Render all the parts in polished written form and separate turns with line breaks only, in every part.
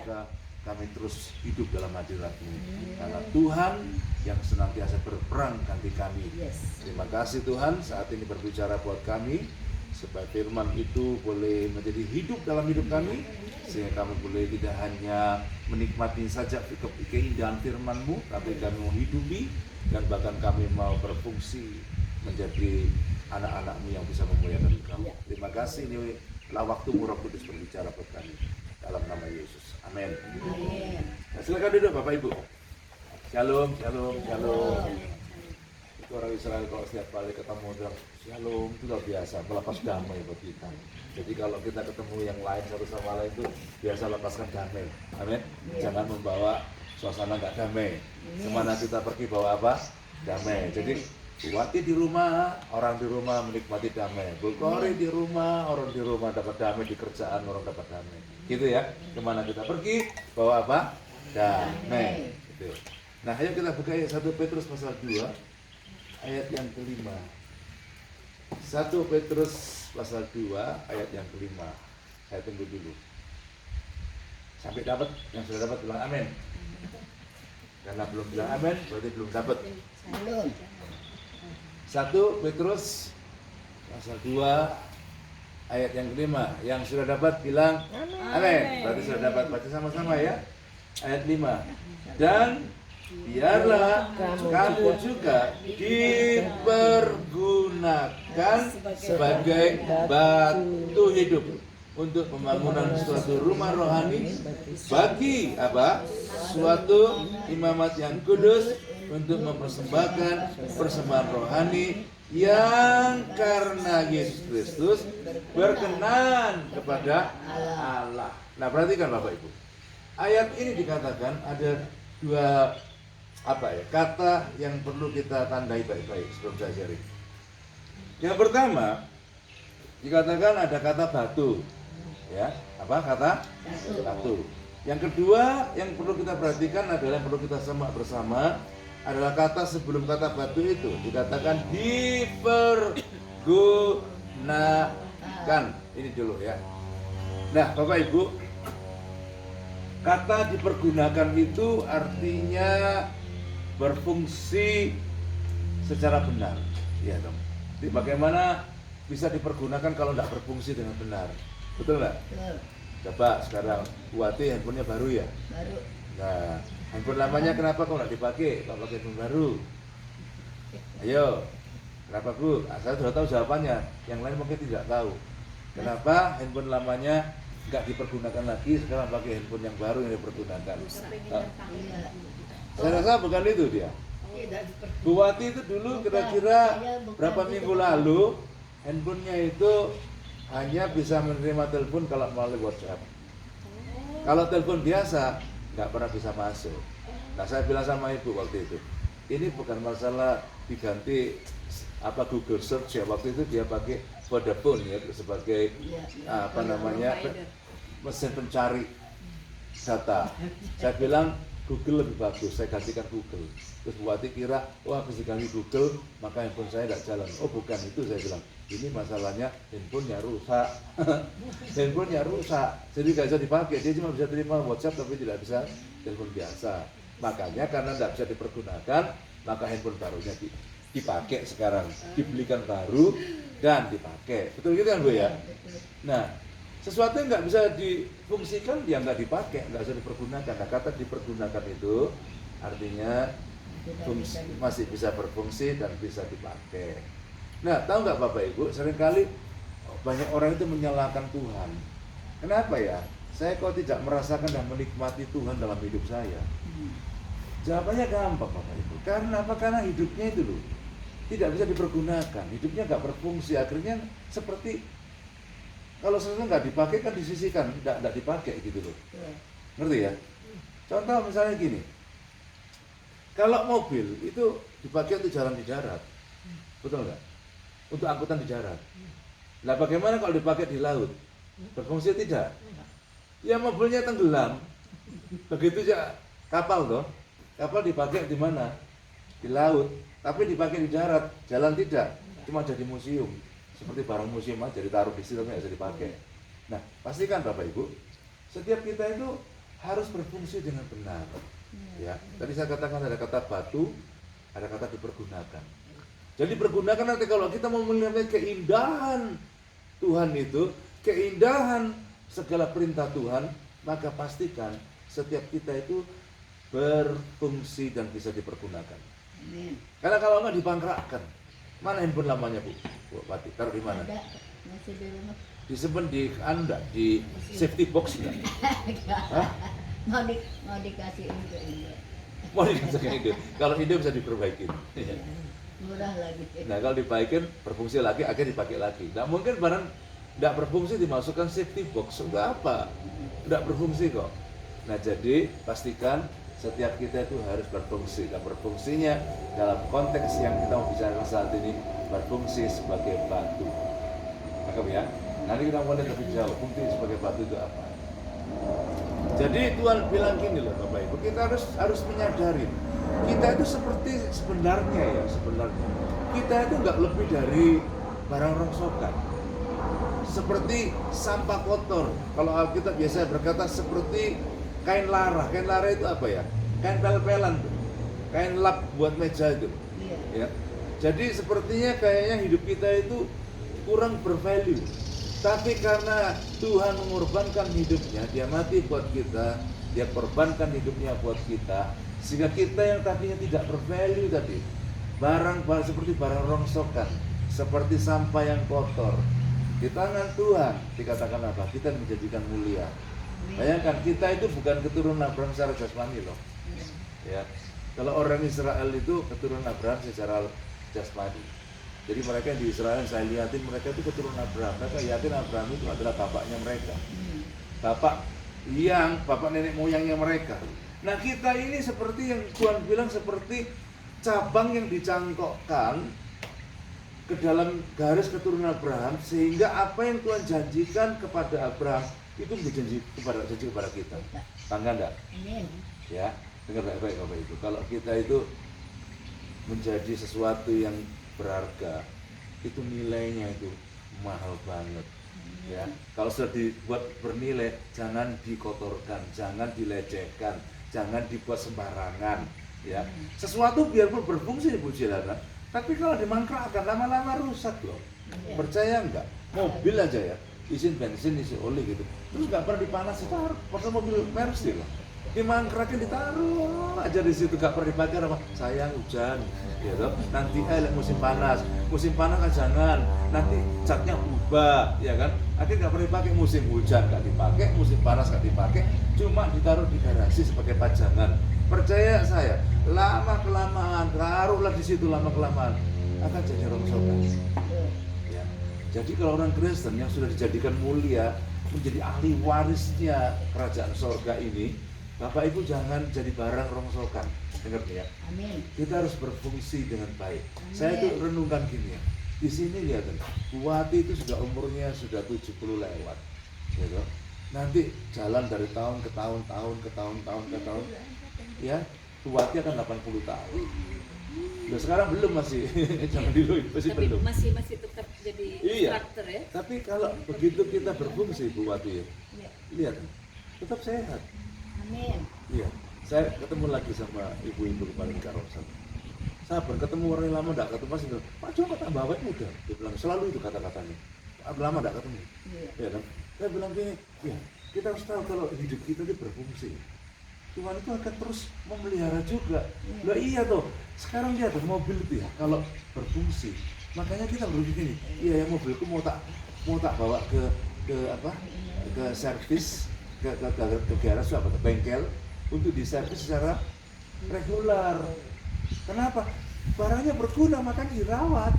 maka kami terus hidup dalam hadirat-Mu. Karena Tuhan yang senantiasa berperang ganti kami. Terima kasih Tuhan saat ini berbicara buat kami, supaya firman itu boleh menjadi hidup dalam hidup kami, sehingga kami boleh tidak hanya menikmati saja keindahan firman-Mu, tapi kami mau hidupi, dan bahkan kami mau berfungsi menjadi anak-anak-Mu yang bisa memuliakan Kamu. Terima kasih, inilah waktu-Mu Roh Kudus berbicara buat kami. Dalam nama Yesus. Amin. Nah, silakan duduk Bapak Ibu. Shalom, shalom, shalom. Itu orang Israel kalau setiap kali ketemu bilang shalom, itu luar biasa, melepas damai buat kita. Jadi kalau kita ketemu yang lain satu sama lain itu biasa lepaskan damai. Amin. Jangan membawa suasana nggak damai. Kemana kita pergi bawa apa? Damai. Jadi Buati di rumah, orang di rumah menikmati damai. Bu Kori di rumah, orang di rumah dapat damai, di kerjaan orang dapat damai. Gitu ya. Kemana kita pergi, bawa apa? Damai. Gitu. Nah, ayo kita buka ayat 1 Petrus pasal 2, ayat yang kelima. 1 Petrus pasal 2, ayat yang kelima. Saya tunggu dulu. Sampai dapat, yang sudah dapat bilang amin. Karena belum bilang amin, berarti belum dapat. 1 Petrus pasal 2 ayat yang kelima. Yang sudah dapat bilang amin. Berarti sudah dapat, baca sama-sama ya. Ayat 5. Dan biarlah kamu juga dipergunakan sebagai batu hidup untuk pembangunan suatu rumah rohani bagi apa? Suatu imamat yang kudus, untuk mempersembahkan persembahan rohani yang karena Yesus Kristus berkenan kepada Allah. Nah, perhatikan Bapak Ibu. Ayat ini dikatakan ada dua kata yang perlu kita tandai baik-baik sebelum saya sharing. Yang pertama dikatakan ada kata batu. Ya, apa kata? Batu. Yang kedua yang perlu kita perhatikan adalah yang perlu kita semak bersama adalah kata sebelum kata batu itu dikatakan dipergunakan. Ini dulu ya. Nah, Bapak Ibu, kata dipergunakan itu artinya berfungsi secara benar. Iya dong. Jadi bagaimana bisa dipergunakan kalau tidak berfungsi dengan benar? Betul nggak? Coba sekarang Buati handphonenya baru ya? Baru. Nah, handphone lamanya kenapa kok nggak dipakai? Kalau pakai handphone baru. Ayo, kenapa Bu? Saya sudah tahu jawabannya. Yang lain mungkin tidak tahu. Kenapa handphone lamanya nggak dipergunakan lagi? Sekarang pakai handphone yang baru yang dipergunakan. Saya rasa bukan itu dia. Bu Wati itu dulu kira-kira berapa minggu lalu handphonenya itu hanya bisa menerima telepon kalau melalui WhatsApp. Kalau telepon biasa nggak pernah bisa masuk. Nah, saya bilang sama ibu waktu itu, ini bukan masalah diganti Google Search ya. Waktu itu dia pakai Vodafone ya sebagai mesin pencari data. Saya bilang Google lebih bagus, saya gantikan Google. Terus Buati kira, wah habis diganti Google maka handphone saya tidak jalan. Oh bukan itu, saya bilang. Ini masalahnya handphonenya rusak. Handphonenya rusak, jadi nggak bisa dipakai. Dia cuma bisa terima WhatsApp tapi tidak bisa telepon biasa. Makanya karena tidak bisa dipergunakan, maka handphone barunya dipakai sekarang, dibelikan baru dan dipakai. Betul gitu kan Bu ya? Nah, sesuatu yang nggak bisa difungsikan, ya nggak dipakai, nggak bisa dipergunakan. Nah, kata dipergunakan itu artinya masih bisa berfungsi dan bisa dipakai. Nah, tahu nggak Bapak Ibu, seringkali banyak orang itu menyalahkan Tuhan. Kenapa ya? Saya kok tidak merasakan dan menikmati Tuhan dalam hidup saya. Jawabannya gampang Bapak Ibu. Karena apa? Karena hidupnya itu loh tidak bisa dipergunakan, hidupnya nggak berfungsi. Akhirnya seperti kalau sesuatu nggak dipakai kan disisihkan, nggak dipakai gitu loh. Ngerti ya? Contoh misalnya gini, kalau mobil itu dipakai untuk jalan di darat, betul nggak? Untuk angkutan di darat. Nah, bagaimana kalau dipakai di laut? Berfungsi tidak? Ya mobilnya tenggelam. Begitu ya kapal toh. Kapal dipakai di mana? Di laut. Tapi dipakai di darat, jalan tidak. Cuma jadi museum. Seperti barang museum aja ditaruh di situ nggak bisa dipakai. Nah, pastikan Bapak Ibu, setiap kita itu harus berfungsi dengan benar. Ya, tadi saya katakan ada kata batu, ada kata dipergunakan. Jadi pergunakan nanti kalau kita mau melihat keindahan Tuhan itu, keindahan segala perintah Tuhan, maka pastikan setiap kita itu berfungsi dan bisa dipergunakan. Karena kalau enggak dipangkrakkan, mana handphone lamanya Bu Pati? Taruh di mana?
Ada, masih di rumah.
Disimpan di Anda, di safety box enggak? Hah?
Mau dikasih untuk ini.
Mau dikasih ke ide. Kalau ide bisa diperbaikin.
Murah lagi.
Nah kalau dibaikin berfungsi lagi, akhirnya dipakai lagi. Nah mungkin barang tidak berfungsi dimasukkan safety box, udah apa? Tidak berfungsi kok. Nah jadi pastikan setiap kita itu harus berfungsi. Dan berfungsinya dalam konteks yang kita mau bicarakan saat ini berfungsi sebagai batu. Maka ya, nanti kita mulai lebih jauh. Fungsi sebagai batu itu apa? Jadi Tuhan bilang gini loh Bapak Ibu, kita harus menyadari kita itu seperti sebenarnya kita itu nggak lebih dari barang rongsokan, seperti sampah kotor. Kalau Alkitab biasa berkata seperti kain lara. Kain lara itu apa ya? Kain pel-pelan tuh, kain lap buat meja itu. Ya. Jadi sepertinya kayaknya hidup kita itu kurang bervalue. Tapi karena Tuhan mengorbankan hidupnya, dia mati buat kita, dia korbankan hidupnya buat kita, sehingga kita yang tadinya tidak bervalue tadi, barang seperti barang rongsokan, seperti sampah yang kotor, di tangan Tuhan dikatakan apa? Kita menjadikan mulia. Bayangkan kita itu bukan keturunan Abraham secara jasmani loh. Ya, kalau orang Israel itu keturunan Abraham secara jasmani. Jadi mereka yang di Israel, saya lihatin mereka itu keturunan Abraham. Mereka yakin Abraham itu adalah bapaknya mereka, bapak nenek moyangnya mereka. Nah kita ini seperti yang Tuhan bilang, seperti cabang yang dicangkokkan ke dalam garis keturunan Abraham, sehingga apa yang Tuhan janjikan kepada Abraham itu janji kepada kita. Tangga enggak? Ya, dengar baik-baik Bapak Ibu. Kalau kita itu menjadi sesuatu yang berharga, itu nilainya itu mahal banget. Ya, kalau sudah dibuat bernilai, jangan dikotorkan, jangan dilecehkan, jangan dibuat sembarangan. Ya, sesuatu biarpun berfungsi Bu Jelana, tapi kalau dimangkrakkan lama-lama rusak loh. Percaya enggak? Mobil aja ya, isi bensin, isi oli gitu, terus nggak pernah dipanas, ditaruh. Padahal mobil Mercy loh, dimangkrakin ditaruh aja di situ, nggak pernah dipakai. Apa? Sayang hujan, gitu. Nanti musim panas kan jangan, nanti catnya berubah, ya kan? Akhirnya nggak pernah dipakai, musim hujan nggak dipakai, musim panas nggak dipakai, cuma ditaruh di garasi sebagai pajangan. Percaya saya, lama kelamaan, taruhlah di situ, lama kelamaan akan jadi rongsokan. Ya. Jadi kalau orang Kristen yang sudah dijadikan mulia, menjadi ahli warisnya kerajaan sorga ini, Bapak Ibu jangan jadi barang rongsokan. Dengar ya.
Amin.
Kita harus berfungsi dengan baik. Amin. Saya itu renungkan gini ya. Di sini lihat, Bu Wati itu sudah umurnya sudah 70 lewat. Gitu. Nanti jalan dari tahun ke tahun. Ya, Bu Wati akan 80 tahun. Udah sekarang belum, masih jangan dulu masih
tapi
belum.
masih tetap jadi instruktur ya.
Tapi kalau begitu kita berfungsi Bu Wati ya. Lihat, tetap sehat.
Amin.
Iya, saya ketemu lagi sama ibu-ibu kemarin di Karosan. Sabar, ketemu orang yang lama enggak ketemu, pasti bilang, Pak Joko tambah awet muda. Dia bilang selalu itu kata-katanya. Lama enggak ketemu. Iya kan? Saya bilang gini, ya, kita harus tahu kalau hidup kita itu berfungsi. Tuhan itu akan terus memelihara juga. Lah iya toh. Sekarang lihat mobil itu ya, kalau berfungsi, makanya kita berpikir gini, iya ya mobilku mau tak bawa ke servis, ke garasi apa, ke bengkel untuk diservis secara reguler. Kenapa? Barangnya berguna, makanya dirawat.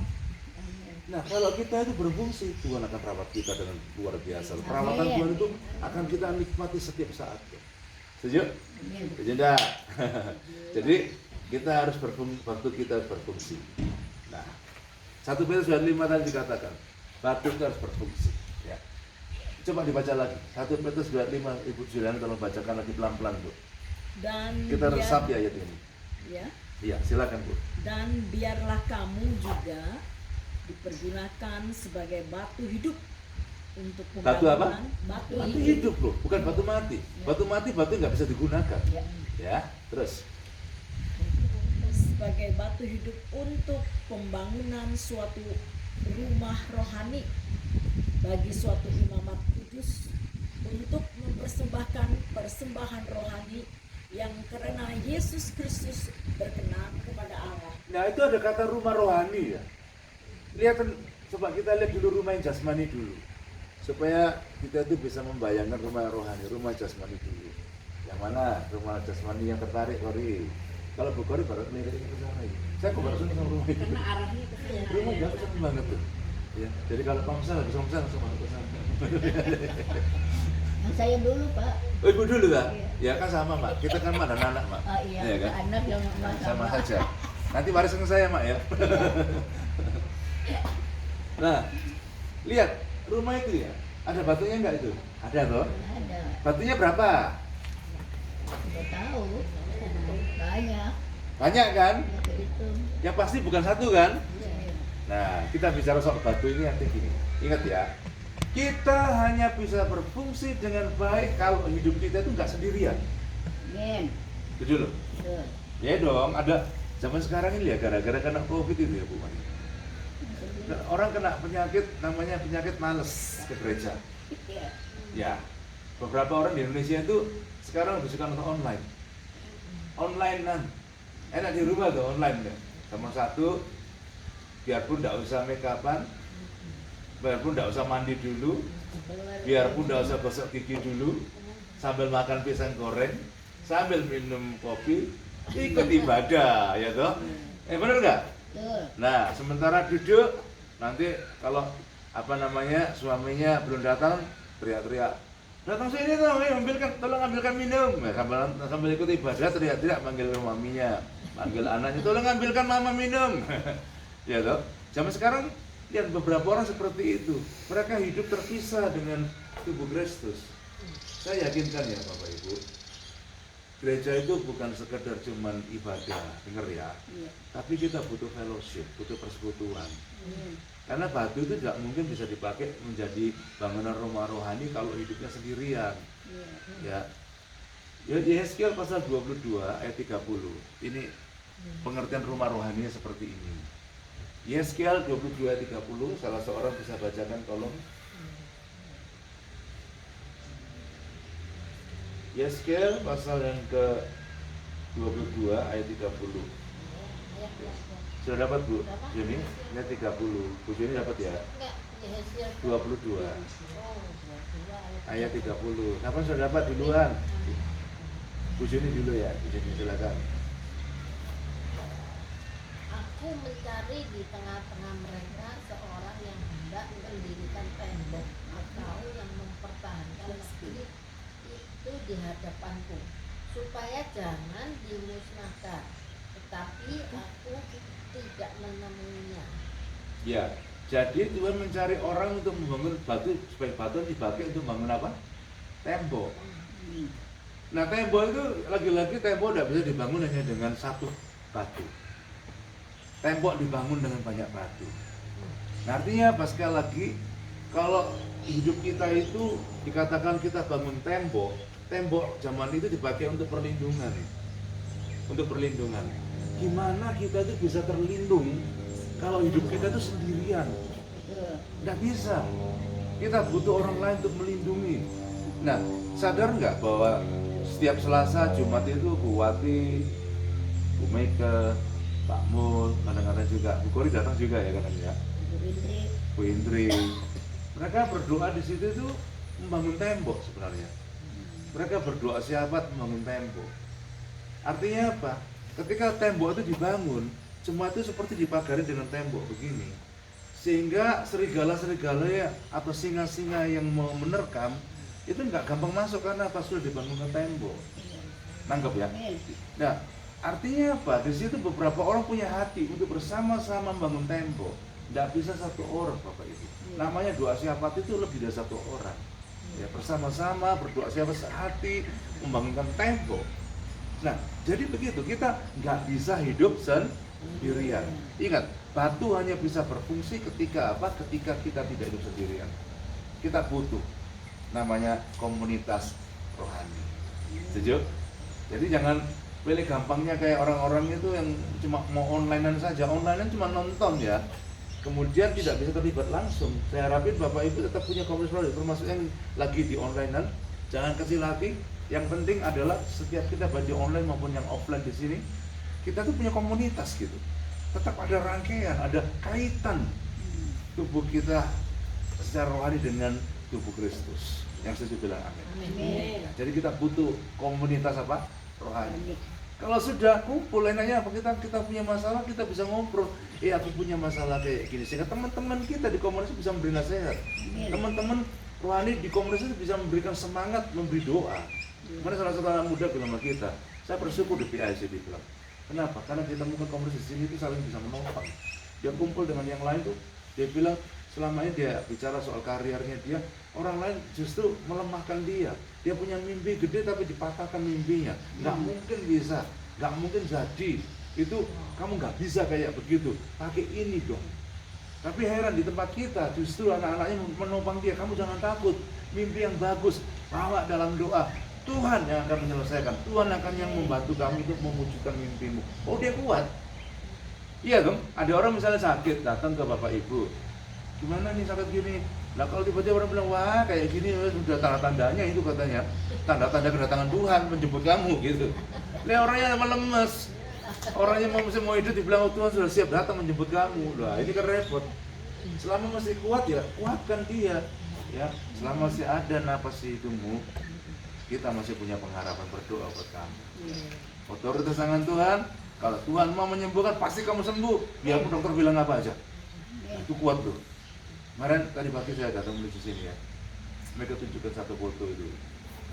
Nah kalau kita itu berfungsi, Tuhan akan rawat kita dengan luar biasa. Perawatan Tuhan itu akan kita nikmati setiap saat. Setuju? Setuju enggak? Jadi kita harus berfungsi, waktu kita berfungsi. Nah, 1 Petrus 5 tadi dikatakan, batu itu harus berfungsi. Ya. Coba dibaca lagi, 1 Petrus 5, Ibu Juliana tolong bacakan lagi pelan-pelan Bu.
Dan
kita resapi ayat ini.
Ya.
Iya, silakan Bu.
Dan biarlah kamu juga dipergunakan sebagai batu hidup untuk
Batu apa?
pembangunan. Batu
Batu
hidup.
hidup loh, bukan batu mati. Batu mati nggak bisa digunakan.
Ya.
Ya, terus.
Sebagai batu hidup untuk pembangunan suatu rumah rohani bagi suatu imamat kudus untuk mempersembahkan persembahan rohani yang karena Yesus Kristus berkenan kepada Allah.
Nah itu ada kata rumah rohani ya. Lihat, coba kita lihat dulu rumah yang jasmani dulu, supaya kita itu bisa membayangkan rumah rohani, rumah jasmani dulu. Yang mana rumah jasmani yang tertarik Kori? Kalau Bu Kori baru lirik ke sana ya. Saya kok baru sama rumah itu.
Karena arahnya ke sana.
Rumah jasmani banget tuh. Ya, jadi kalau pamsel bisa langsung masuk ke sana.
Yang saya dulu Pak.
Oh ibu dulu kan?
Iya.
Ya kan sama Mak, kita kan ada anak Mak.
Ah iya,
Iya kan?
anak yang
Sama saja. Nanti waris ke saya Mak ya. Nah, lihat rumah itu ya, ada batunya enggak itu? Ada toh?
Ada.
Batunya berapa?
Tidak tahu. Banyak.
Banyak kan?
Nggak kehitung.
Yang pasti bukan satu kan?
Iya.
Nah, kita bicara soal batu ini nanti gini. Ingat ya, kita hanya bisa berfungsi dengan baik kalau hidup kita itu nggak sendirian.
Amin.
Betul loh?
Betul.
Ya dong, ada zaman sekarang ini ya gara-gara kena COVID itu ya Bu Mani. Orang kena penyakit namanya penyakit males ke gereja.
Iya.
Ya, beberapa orang di Indonesia itu sekarang lebih suka nonton online. Onlinean, enak di rumah tuh online deh. Nomor satu, biarpun nggak usah make upan, biarpun nggak usah mandi dulu, biarpun nggak usah gosok gigi dulu, sambil makan pisang goreng, sambil minum kopi, ikut ibadah, ya toh? Bener nggak?
Betul.
Nah, sementara duduk, nanti kalau suaminya belum datang, teriak-teriak, datang sini dong, tolong ambilkan minum. Nah, sambil ikut ibadah, teriak-teriak panggil maminya, panggil anaknya, tolong ambilkan mama minum. Ya toh, zaman sekarang lihat beberapa orang seperti itu, mereka hidup terpisah dengan tubuh Kristus. Saya yakinkan ya Bapak Ibu, gereja itu bukan sekedar cuman ibadah, denger ya.
Iya.
Tapi kita butuh fellowship, butuh persekutuan.
Iya.
Karena batu itu tidak mungkin bisa dipakai menjadi bangunan rumah rohani kalau hidupnya sendirian.
Iya.
Ya, Yeskiel pasal 22 ayat 30. Ini pengertian rumah rohaninya seperti ini. Yeskiel 22 ayat 30, salah seorang bisa bacakan tolong. Yeskiel pasal yang ke 22 ayat 30. Sudah dapat Bu Juni? Ini 30. Bu Juni dapat ya? 22 ayat 30. Kapan sudah dapat duluan? Bu Juni dulu ya, Bu Juni silakan.
Aku mencari di tengah-tengah mereka seorang yang hendak mendirikan tembok atau yang mempertahankan negeri itu di hadapanku, supaya jangan dimusnahkan. Tetapi aku tidak menemuinya.
Ya, jadi Tuhan mencari orang untuk membangun batu supaya batu dipakai untuk membangun apa? Tembok. Nah, tembok itu lagi-lagi tembok tidak bisa dibangun hanya dengan satu batu. Tembok dibangun dengan banyak batu. Nah, artinya apa? Sekali lagi, kalau hidup kita itu dikatakan kita bangun tembok, tembok zaman itu dipakai untuk perlindungan. Untuk perlindungan. Gimana kita itu bisa terlindung kalau hidup kita itu sendirian? Nggak bisa. Kita butuh orang lain untuk melindungi. Nah, sadar nggak bahwa setiap Selasa, Jumat itu Bu Wati, Bu Mega, Pak Mul, kadang-kadang juga Bu Kori datang juga ya kadang-kadang ya. Bu Indri. Mereka berdoa di situ itu membangun tembok sebenarnya. Mereka berdoa sahabat membangun tembok. Artinya apa? Ketika tembok itu dibangun, semua itu seperti dipagari dengan tembok begini. Sehingga serigala-serigala ya, atau singa-singa yang mau menerkam itu nggak gampang masuk karena pas sudah dibangun tembok. Nangkep ya? Nah, artinya apa? Di situ beberapa orang punya hati untuk bersama-sama membangun tembok. Nggak bisa satu orang Bapak Ibu. Namanya doa syafaat itu lebih dari satu orang. Ya, bersama-sama berdoa syafaat sehati membangunkan tembok. Nah, jadi begitu, kita nggak bisa hidup sendirian. Ingat, batu hanya bisa berfungsi ketika apa? Ketika kita tidak hidup sendirian. kita butuh namanya komunitas rohani. Setuju? Jadi jangan pilih gampangnya kayak orang-orang itu yang cuma mau onlinean saja. Onlinean cuma nonton ya. Kemudian tidak bisa terlibat langsung. Saya harapin Bapak Ibu tetap punya komunitas rohani, termasuk yang lagi di onlinean. Jangan kecil hati. Yang penting adalah setiap kita baik di online maupun yang offline di sini, kita tuh punya komunitas gitu. Tetap ada rangkaian, ada kaitan tubuh kita secara rohani dengan tubuh Kristus. Yang setuju bilang amin.
Amin.
Jadi kita butuh komunitas apa? Rohani. Kalau sudah kumpul, enaknya apa? Kita punya masalah, kita bisa ngobrol. Aku punya masalah kayak gini. Sehingga teman-teman kita di komunitas bisa memberi nasihat. Teman-teman rohani di komunitas itu bisa memberikan semangat, memberi doa. Mana salah satu anak muda bilang sama kita, saya bersyukur di PIC, dia bilang. Kenapa? Karena kita temukan komunitas di sini itu saling bisa menopang. Dia kumpul dengan yang lain tuh, dia bilang selama ini dia bicara soal karirnya dia, orang lain justru melemahkan dia. Dia punya mimpi gede tapi dipatahkan mimpinya. Nggak mungkin bisa, nggak mungkin jadi. Itu kamu nggak bisa kayak begitu. Pakai ini dong. Tapi heran di tempat kita justru anak-anaknya menopang dia. Kamu jangan takut. Mimpi yang bagus, bawa dalam doa. Tuhan yang akan menyelesaikan. Tuhan akan yang membantu kamu untuk mewujudkan mimpimu. Oh, dia kuat. Iya dong. Ada orang misalnya sakit datang ke Bapak Ibu. Gimana nih sakit gini? Nah kalau tiba-tiba orang bilang, wah kayak gini sudah tanda-tandanya itu katanya. Tanda-tanda kedatangan Tuhan menjemput kamu gitu. Lihat orangnya lemes. Orangnya mau hidup dibilang, oh, Tuhan sudah siap datang menjemput kamu. Lah ini kan repot. Selama masih kuat ya, kuatkan dia. Ya, selama masih ada napas di hidupmu, kita masih punya pengharapan, berdoa buat kamu. Otoritas tangan Tuhan, kalau Tuhan mau menyembuhkan pasti kamu sembuh. Biarpun dokter bilang apa aja. Itu kuat tuh. Kemarin tadi pagi saya datang menuju sini ya. Mereka tunjukkan satu foto itu.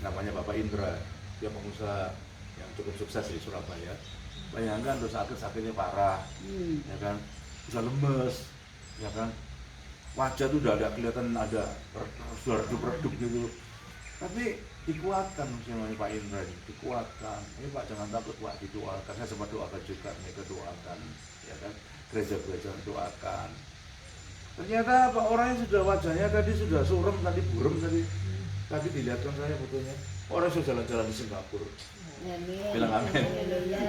Namanya Bapak Indra. Dia pengusaha yang cukup sukses di Surabaya. Bayangkan tuh sakitnya parah, ya kan? Sudah lemes, ya kan? Wajah tuh udah ada kelihatan ada sudah redup-redup gitu. Tapi dikuatkan sama Pak Indra, dikuatkan. Ini Pak jangan takut Pak, didoakan. Saya sempat doakan juga, mereka doakan, ya kan? Gereja-gereja doakan. Ternyata Pak orangnya sudah wajahnya tadi sudah suram, tadi buram tadi. Tadi dilihatkan saya fotonya. Orang sudah jalan-jalan di Singapura.
Amin.
Bilang amin.
Haleluya.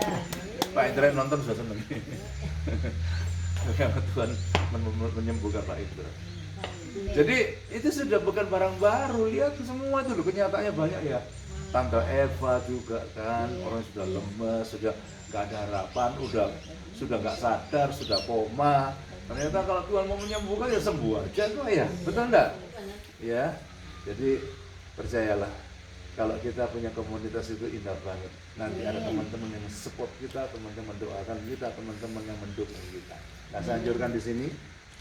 Pak Indra nonton sudah seneng. Karena Tuhan menyembuhkan Pak Indra. Jadi itu sudah bukan barang baru, lihat semua itu loh, kenyataannya banyak ya. Tante Eva juga kan, orang sudah lemes, sudah nggak ada harapan, sudah nggak sadar, sudah koma. Ternyata kalau Tuhan mau menyembuhkan ya sembuh aja kok ya, betul enggak? Ya, jadi percayalah, kalau kita punya komunitas itu indah banget. Nanti ada teman-teman yang support kita, teman-teman doakan kita, teman-teman yang mendukung kita. Nah, saya anjurkan di sini,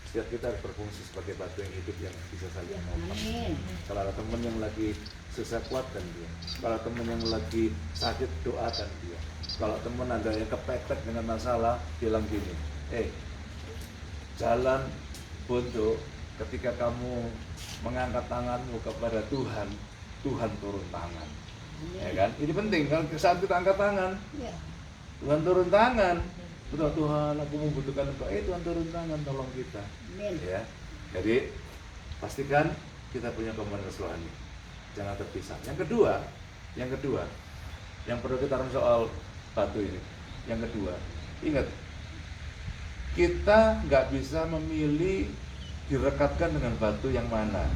setiap kita harus berfungsi sebagai batu yang hidup yang bisa saling menopang. Kalau ada teman yang lagi susah, kuatkan dia. Kalau teman yang lagi sakit, doakan dia. Kalau teman ada yang kepepet dengan masalah, bilang gini, jalan buntu ketika kamu mengangkat tanganmu kepada Tuhan, Tuhan turun tangan. Ya kan? Ini penting kan saat kita angkat tangan. Tuhan turun tangan. Betul, Tuhan aku membutuhkan Engkau. Tuhan turun tangan tolong kita. Ya. Jadi pastikan kita punya komunitas rohani. Jangan terpisah. Yang kedua, yang perlu kita tahu soal batu ini. Yang kedua, ingat, kita nggak bisa memilih direkatkan dengan batu yang mana.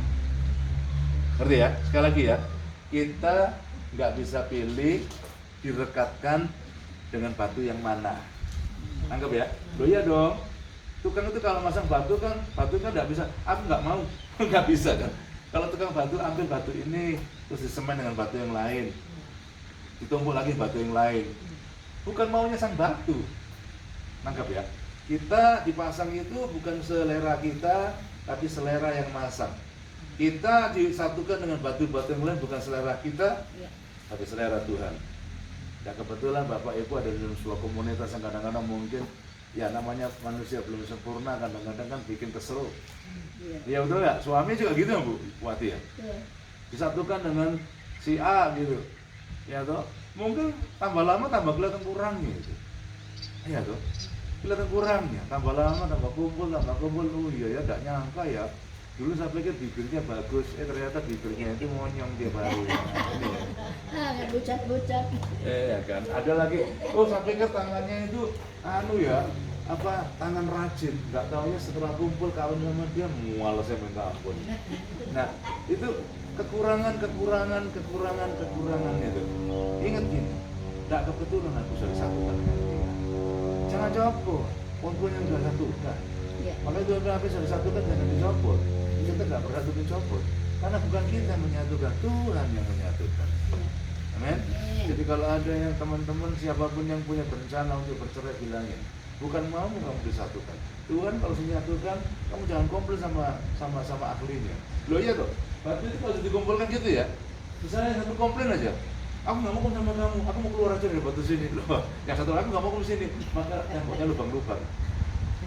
Ngerti ya? Sekali lagi ya, kita nggak bisa pilih direkatkan dengan batu yang mana. Anggap ya, loh iya dong. Tukang itu kalau masang batu kan nggak bisa. Aku nggak mau, nggak bisa kan. Kalau tukang batu ambil batu ini terus disemen dengan batu yang lain, ditumpuk lagi batu yang lain. Bukan maunya sang batu. Anggap ya, kita dipasang itu bukan selera kita, tapi selera yang masang. Kita disatukan dengan batu-batu yang lain bukan selera kita, tapi selera Tuhan. Ya kebetulan Bapak Ibu ada dalam sebuah komunitas yang kadang-kadang mungkin ya namanya manusia belum sempurna, kadang-kadang kan bikin kesel. Ya betul ya, suami juga gitu Bu Wati ya. Disatukan dengan si A gitu. Ya toh, mungkin tambah lama tambah kelihatan kurangnya gitu. Ya toh, kelihatan kurangnya, tambah lama tambah kumpul, oh iya ya, gak nyangka ya. Dulu saya pikir bibirnya bagus, ternyata bibirnya itu monyong tiap hari. Ini.
Ah, bucat-bucat.
Ya kan, ada lagi. Oh, saya pikir tangannya itu tangan rajin. Nggak taunya setelah kumpul kawin sama dia, mual saya minta ampun. Nah, itu kekurangan itu. Ingat gini, nggak kebetulan aku sudah disatukan dengan dia. Jangan copot, walaupun yang sudah satukan.
Iya.
Makanya itu habis sudah disatukan jangan dicopot. Kita nggak pernah dicopot, karena bukan kita yang menyatukan, Tuhan yang menyatukan. Amin. Jadi kalau ada yang teman-teman siapapun yang punya berencana untuk bercerai bilangin, bukan mau kamu disatukan. Tuhan kalau menyatukan, kamu jangan komplain sama ahlinya. Loh iya toh, batu itu kalau dikumpulkan gitu ya. Misalnya satu komplain aja, aku nggak mau sama kamu, aku mau keluar aja dari batu sini. Loh, yang satu lagi nggak mau ke sini, maka temboknya lubang-lubang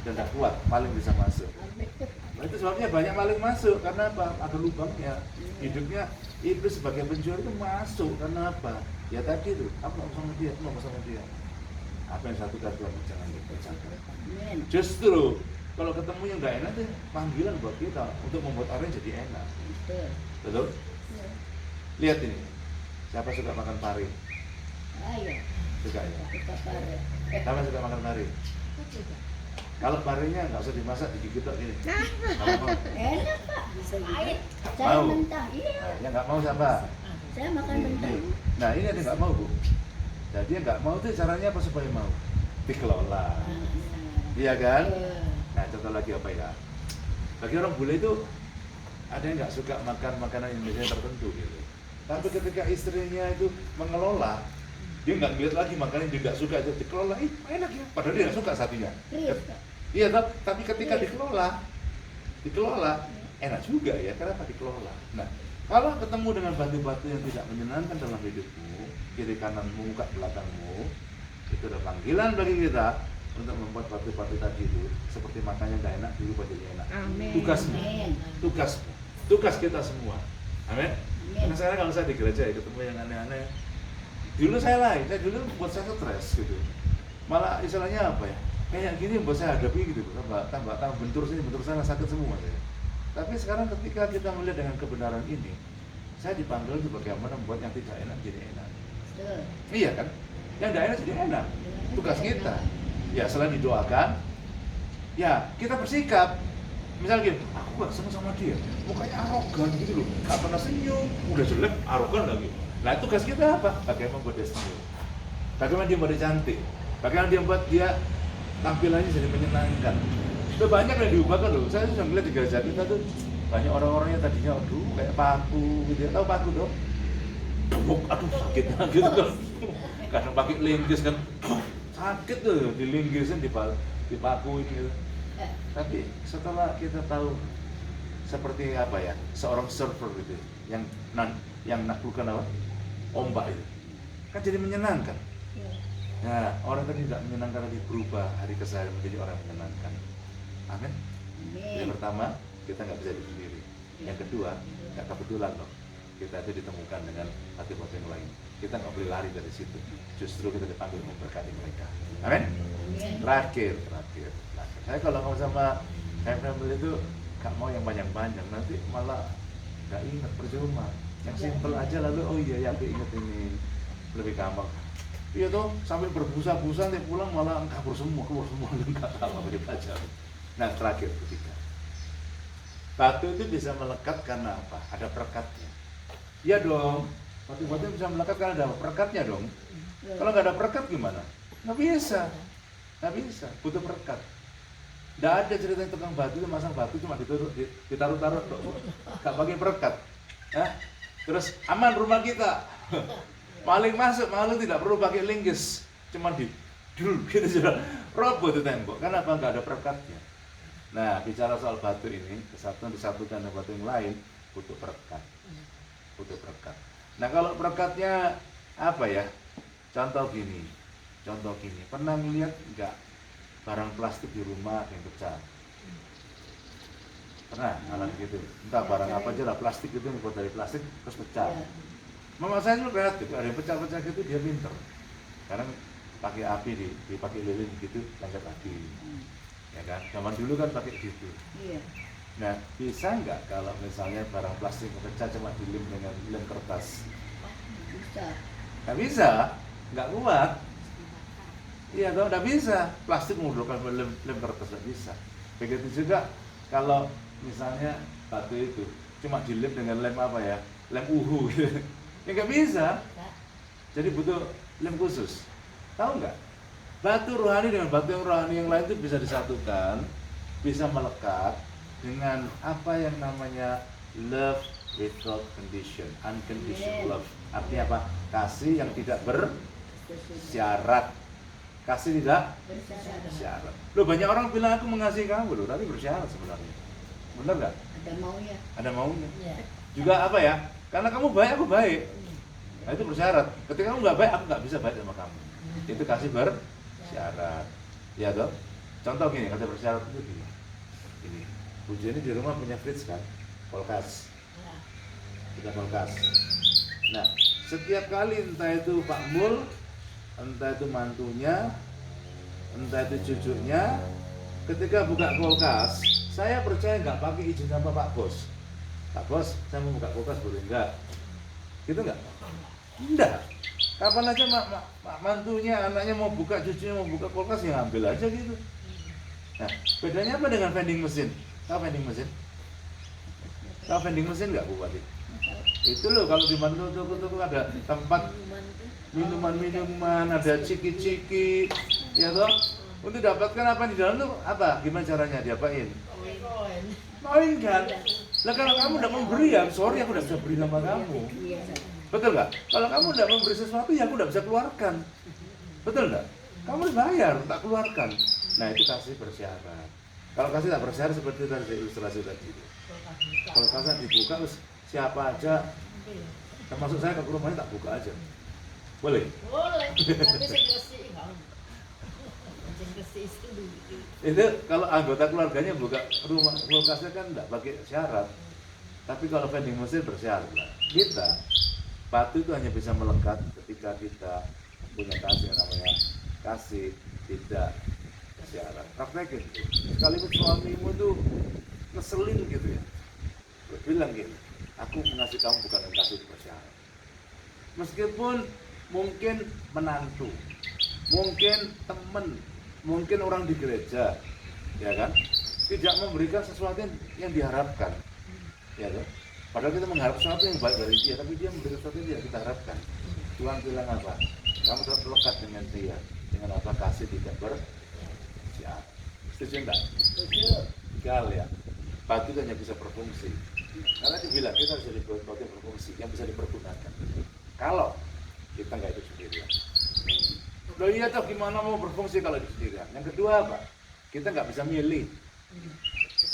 dan tak kuat, paling bisa masuk. Nah, itu sebabnya banyak maling masuk, karena apa? Ada lubangnya. Hidupnya iblis sebagai pencuri itu masuk, karena apa? Ya tadi itu, aku mau sama dia, aku mau sama dia. Apa yang satu Tuhan jangan dipercaya.
Amin.
Justru kalau ketemu yang nggak enak itu panggilan buat kita untuk membuat orang jadi enak.
Betul.
Betul?
Iya.
Lihat ini, siapa suka makan pari?
Ayo,
Suka ya?
kita pare.
Siapa suka makan pari? Kalau parinya nggak usah dimasak, digigit kok gini. Kalau mau,
Enak Pak, bisa
Pahit.
Saya
Mau.
mentah, iya.
nah, yang nggak mau siapa?
Saya makan mentah.
Ini. Nah ini ada yang nggak mau Bu. Jadi yang nggak mau itu caranya apa supaya mau? Dikelola, iya kan? Nah contoh lagi apa ya? Bagi orang bule itu ada yang nggak suka makan makanan Indonesia tertentu gitu. Tapi ketika istrinya itu mengelola, dia nggak lihat lagi makanan yang dia nggak suka itu dikelola, enak ya. Padahal dia nggak suka satunya. Iya, tapi ketika dikelola enak juga ya. Kenapa dikelola? Nah, kalau ketemu dengan batu-batu yang tidak menyenangkan dalam hidupmu, kiri kananmu, muka belakangmu, itu ada panggilan bagi kita untuk membuat batu-batu tadi itu seperti makannya nggak enak dirubah jadi enak.
Amin.
Tugas kita semua. Amin. Karena sekarang kalau saya di gereja ya, ketemu yang aneh-aneh, dulu saya dulu buat saya stres gitu. Malah istilahnya apa ya? Kayak gini buat saya hadapi gitu, tambah bentur sini, bentur sana, sakit semua saya. Tapi sekarang ketika kita melihat dengan kebenaran ini, saya dipanggil untuk bagaimana membuat yang tidak enak jadi enak.
Betul.
Iya kan? Yang tidak enak jadi enak. Tugas kita. Ya selain didoakan, ya kita bersikap. Misalnya gini, aku gak senang sama dia, mukanya arogan gitu loh, gak pernah senyum, udah jelek, arogan lagi. Nah tugas kita apa? Bagaimana membuat dia senyum, bagaimana dia membuat dia cantik, bagaimana dia membuat dia tampilannya jadi menyenangkan. Itu banyak yang diubahkan loh. Saya sudah melihat di gereja kita tuh banyak orang-orang yang tadinya aduh kayak paku gitu ya. Tahu paku dong? Aduh sakit gitu kan. Kadang pakai linggis kan sakit tuh dilinggisin di paku gitu. Tapi setelah kita tahu seperti apa ya, seorang surfer gitu yang menaklukkan apa? Ombak itu. Kan jadi menyenangkan. Nah, orang tadi tidak menyenangkan lagi berubah hari keseharian menjadi orang yang menyenangkan. Amin. Yang pertama, kita nggak bisa hidup sendiri. Yang kedua, nggak kebetulan loh. Kita itu ditemukan dengan hati-hati yang lain. Kita nggak boleh lari dari situ. Justru kita dipanggil memberkati mereka. Amin. Terakhir. Saya kalau ngomong sama family itu nggak mau yang panjang-panjang. Nanti malah nggak ingat, percuma. Yang simple aja lalu, oh iya ya aku inget ini. Lebih gampang. Iya toh, sampai berbusa-busa nanti pulang malah kabur semua dan nggak tahu apa dipelajari. Nah terakhir ketiga, batu itu bisa melekat karena apa? Ada perekatnya. Iya dong, batu-batu bisa melekat karena ada perekatnya dong. Kalau nggak ada perekat gimana? Nggak bisa, butuh perekat. Nggak ada cerita tukang batu itu masang batu cuma ditaruh-taruh, nggak pakai perekat. Ya? Terus aman rumah kita. Maling masuk, maling tidak perlu pakai linggis, cuma dulu gitu sudah roboh itu tembok. Kenapa nggak ada perekatnya? Nah, bicara soal batu ini, kesatuan disatukan dengan batu yang lain, butuh perekat. Nah, kalau perekatnya apa ya? Contoh gini, pernah melihat nggak barang plastik di rumah yang pecah? Pernah alami gitu? Entah barang apa aja lah, plastik itu yang dibuat dari plastik terus pecah. Mama saya juga kreatif, ada yang pecah-pecah gitu dia pinter. Sekarang pakai api dipakai lilin gitu, lanjut api. Ya kan? Zaman dulu kan pakai gitu.
Iya.
Nah, bisa nggak kalau misalnya barang plastik pecah cuma dilem dengan lem kertas?
Bisa.
Nggak bisa, nggak kuat. Iya dong, nggak bisa. Plastik menggunakan lem kertas nggak bisa. Begitu juga kalau misalnya batu itu cuma dilem dengan lem apa ya? Lem uhu gitu. Ya nggak bisa. Jadi butuh lem khusus. Tahu nggak? Batu rohani dengan batu yang rohani yang lain itu bisa disatukan, bisa melekat dengan apa yang namanya love without condition, unconditional love. Artinya apa? Kasih yang tidak bersyarat. Kasih tidak bersyarat. Loh, banyak orang bilang aku mengasihi kamu loh, tapi bersyarat sebenarnya. Benar nggak?
Ada maunya.
Ada maunya.
Ya.
Juga apa ya? Karena kamu baik, aku baik. Nah, itu bersyarat. Ketika kamu nggak baik, aku nggak bisa baik sama kamu. Itu kasih bersyarat. Ya dong. Contoh gini, kata bersyarat itu gini. Ini, Puji ini di rumah punya fridge kan, kulkas.
Ya.
Kita kulkas. Nah, setiap kali entah itu Pak Mul, entah itu mantunya, entah itu cucunya, ketika buka kulkas, saya percaya nggak pakai izin sama Pak Bos. Pak Bos, saya mau buka kulkas boleh nggak? Gitu nggak? Enggak. Kapan aja mantunya, anaknya mau buka, cucunya mau buka kulkas, ya ambil aja gitu. Nah, bedanya apa dengan vending mesin? Tahu vending mesin? Tahu vending mesin nggak, Bu Wati? Itu loh, kalau di mana toko-toko ada tempat minuman-minuman, ada ciki-ciki, ya toh? Untuk dapatkan apa di dalam tuh apa? Gimana caranya diapain?
Koin.
Main kan? Lah kalau kamu udah memberi ya, sorry aku udah bisa beri sama kamu.
Iya.
Betul nggak? Kalau kamu udah memberi sesuatu ya aku udah bisa keluarkan. Betul nggak? Kamu harus bayar, tak keluarkan. Nah itu kasih bersyarat. Kalau kasih tak bersyarat seperti tadi ilustrasi tadi. Kalau kasih dibuka terus siapa aja, termasuk saya ke rumahnya tak buka aja. Boleh?
Boleh, tapi saya kasih enggak. Saya kasih itu dulu.
Itu kalau anggota keluarganya buka rumah kulkasnya kan enggak pakai syarat. Tapi kalau vending mesin bersyarat. Kita batu itu hanya bisa melekat ketika kita punya kasih yang namanya kasih tidak bersyarat. Praktekin tuh. Sekalipun suamimu tuh ngeselin gitu ya. Bilang gini, aku mengasihi kamu bukan dengan kasih bersyarat. Meskipun mungkin menantu, mungkin teman, mungkin orang di gereja, ya kan, tidak memberikan sesuatu yang diharapkan, ya kan. Padahal kita mengharap sesuatu yang baik dari dia, tapi dia memberikan sesuatu yang tidak kita harapkan. Tuhan bilang apa? Kamu tetap melekat dengan dia, dengan apa? Kasih tidak bersyarat. Setuju enggak? Gal ya. Batu hanya bisa berfungsi. Karena dia bilang kita harus jadi batu yang berfungsi, yang bisa dipergunakan. Kalau kita nggak hidup sendirian. Loh iya toh, gimana mau berfungsi kalau hidup sendirian? Yang kedua apa? Kita nggak bisa milih.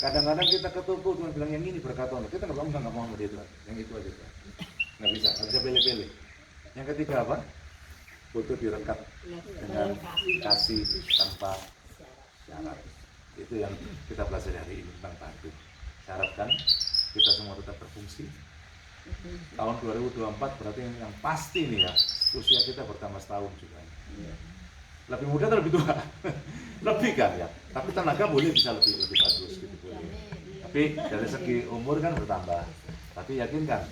Kadang-kadang kita ketupu, Tuhan bilang yang ini berkata Allah. Kita nggak mau sama dia Tuhan. Yang itu aja Tuhan. Nggak bisa pilih-pilih. Yang ketiga apa? Butuh direkat dengan kasih tanpa syarat. Itu yang kita pelajari hari ini tentang batu. Syarat kan kita semua tetap berfungsi. Tahun 2024 berarti yang pasti nih ya, usia kita bertambah setahun juga. Lebih muda atau lebih tua? Lebih kan ya. Tapi tenaga boleh bisa lebih bagus gitu boleh. Tapi dari segi umur kan bertambah. Tapi yakin kan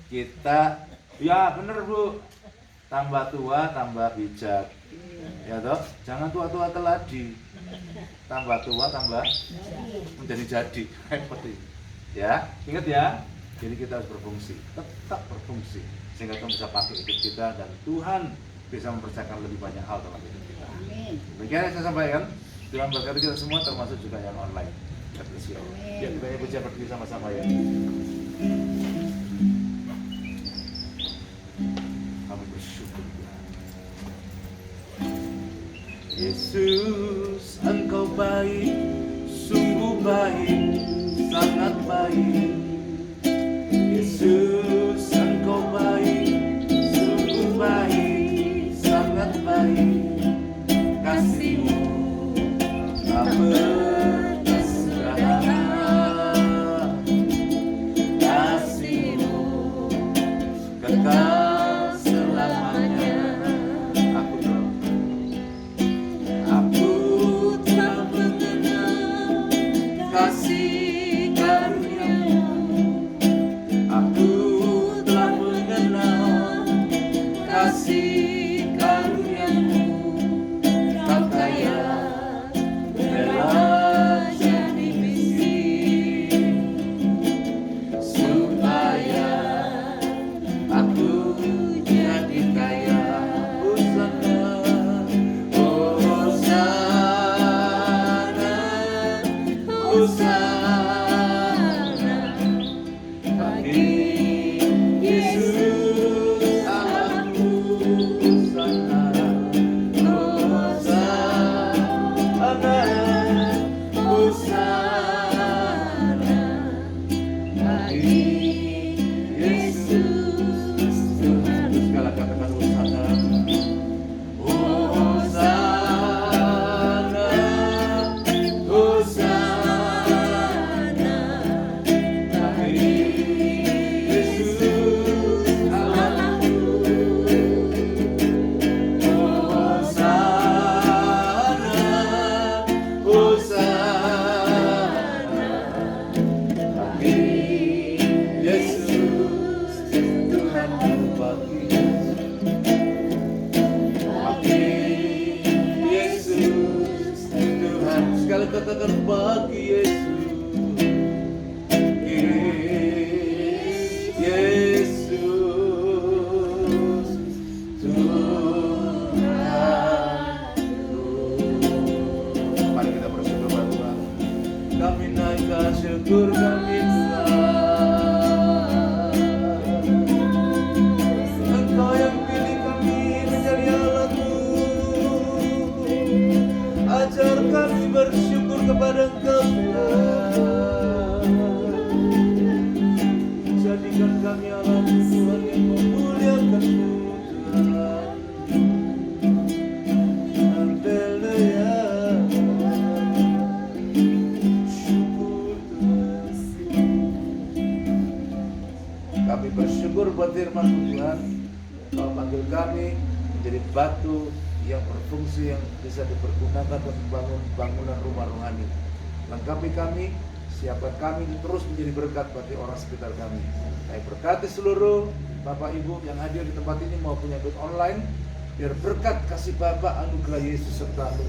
kita, ya bener Bu, tambah tua tambah bijak. Ya toh, jangan tua-tua teladi. Tambah tua tambah menjadi jadi. Seperti ya, ingat ya. Jadi kita harus berfungsi, tetap berfungsi sehingga Tuhan bisa pakai hidup kita dan Tuhan bisa mempercayakan lebih banyak hal dalam hidup kita.
Amin.
Demikian yang saya sampaikan. Tuhan berkati kita semua termasuk juga yang online. Ya, kita puji berdiri sama-sama ya. Kami bersyukur Tuhan. Yesus, Engkau baik, sungguh baik, sangat baik. Yesus, Engkau baik, sungguh baik, sangat baik. Kasih-Mu tak berkesudahan. Kasih-Mu kekal selamanya. Aku telah mengenal kasih karuniamu kau kaya rela jadi miskin supaya aku jadi kaya. Hosana bagi Yesus Allahku. Hosana bagi Yesus Tuhan. Segala katakan Hosana. Sekali katakan bagi Yesus, Yesus Tuhanku. Mari kita bersyukur pada Tuhan. Kami naikkan syukur kami Engkau yang pilih kami menjadi alat-Mu. Ajar kami bersyukur kepada Engkau Tuhan. Jadikan kami alat Tuhan yang memuliakan-Mu Tuhan. Haleluya. Syukur Tuhan. Kami bersyukur buat firman Tuhan. Kau panggil kami menjadi batu yang berfungsi, yang bisa dipergunakan untuk membangun bangunan rumah rohani. Lengkapi kami, siapkan kami terus menjadi berkat bagi orang sekitar kami. Kami berkati seluruh Bapak Ibu yang hadir di tempat ini maupun yang ikut online. Biar berkat kasih Bapa, anugerah Yesus serta-Mu,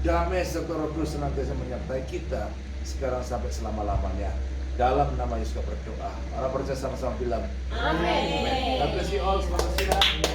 damai serta Roh Kudus senantiasa menyertai kita sekarang sampai selama-lamanya. Dalam nama Yesus berdoa. Para percaya sama-sama bilang Amin. God bless you all. Selamat siang.